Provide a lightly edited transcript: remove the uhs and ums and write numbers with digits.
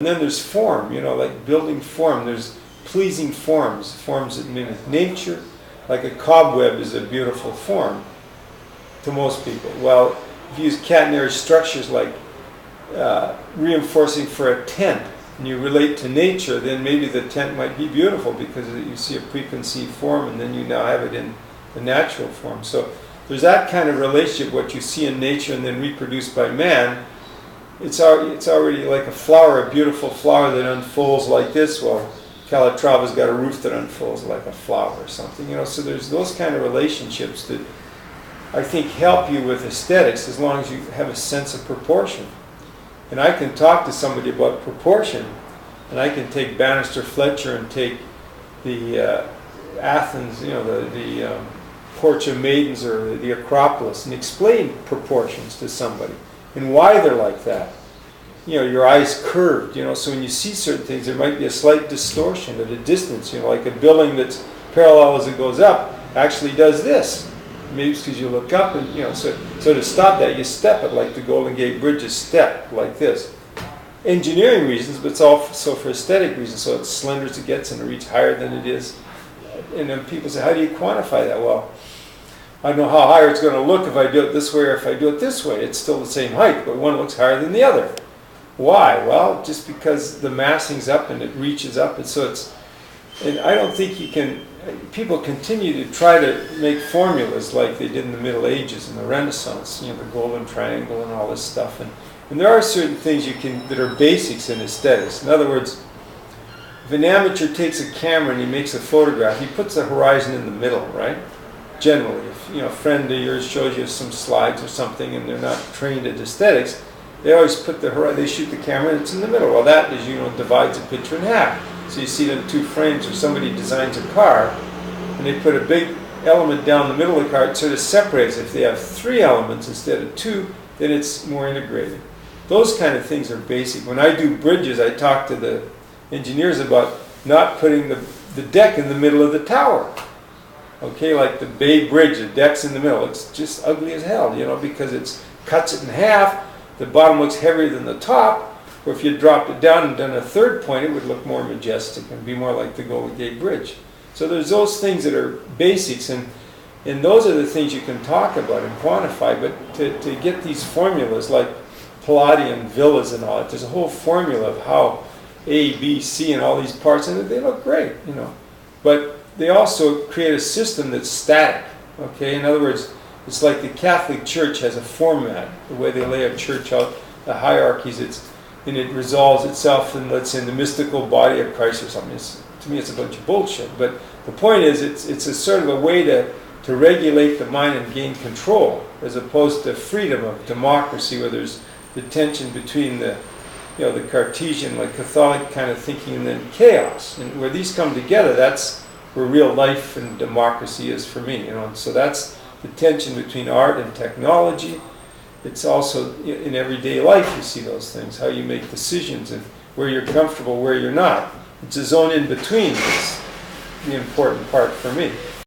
And then there's form, like building form. There's pleasing forms that mimic nature. Like a cobweb is a beautiful form to most people. Well, if you use catenary structures like reinforcing for a tent, and you relate to nature, then maybe the tent might be beautiful because you see a preconceived form, and then you now have it in the natural form. So there's that kind of relationship, what you see in nature and then reproduced by man. It's already like a flower, a beautiful flower that unfolds like this. Well, Calatrava's got a roof that unfolds like a flower or something. So there's those kind of relationships that I think help you with aesthetics as long as you have a sense of proportion. And I can talk to somebody about proportion, and I can take Bannister Fletcher and take the Athens, the Porch of Maidens or the Acropolis, and explain proportions to somebody and why they're like that. Your eyes curved, so when you see certain things, there might be a slight distortion at a distance, like a building that's parallel as it goes up actually does this. Maybe it's because you look up and, so to stop that, you step it like the Golden Gate Bridge is stepped like this. Engineering reasons, but it's also for aesthetic reasons, so it's slender as it gets and it reaches higher than it is. And then people say, how do you quantify that? Well, I don't know how higher it's going to look if I do it this way or if I do it this way. It's still the same height, but one looks higher than the other. Why? Well, just because the massing's up and it reaches up, and I don't think you can. People continue to try to make formulas like they did in the Middle Ages and the Renaissance, the golden triangle and all this stuff. And there are certain things that are basics in aesthetics. In other words, if an amateur takes a camera and he makes a photograph, he puts the horizon in the middle, right? Generally, if a friend of yours shows you some slides or something and they're not trained at aesthetics, they always put they shoot the camera and it's in the middle. Well, that, as divides a picture in half. So you see it in two frames, or somebody designs a car and they put a big element down the middle of the car, it sort of separates. If they have three elements instead of two, then it's more integrated. Those kind of things are basic. When I do bridges, I talk to the engineers about not putting the deck in the middle of the tower. Okay, like the Bay Bridge, the deck's in the middle. It's just ugly as hell, because it cuts it in half. The bottom looks heavier than the top. Or if you dropped it down and done a third point, it would look more majestic and be more like the Golden Gate Bridge. So there's those things that are basics, and those are the things you can talk about and quantify. But to get these formulas like Palladian villas and all that, there's a whole formula of how A, B, C, and all these parts, and they look great, But they also create a system that's static. Okay, in other words, it's like the Catholic Church has a format, the way they lay a church out, the hierarchies. And it resolves itself in, let's say, in the mystical body of Christ or something. To me, it's a bunch of bullshit. But the point is, it's a sort of a way to regulate the mind and gain control, as opposed to freedom of democracy, where there's the tension between the Cartesian, like Catholic kind of thinking, and then chaos. And where these come together, that's where real life and democracy is for me. And so that's the tension between art and technology. It's also in everyday life you see those things, how you make decisions and where you're comfortable, where you're not. It's a zone in between that's the important part for me.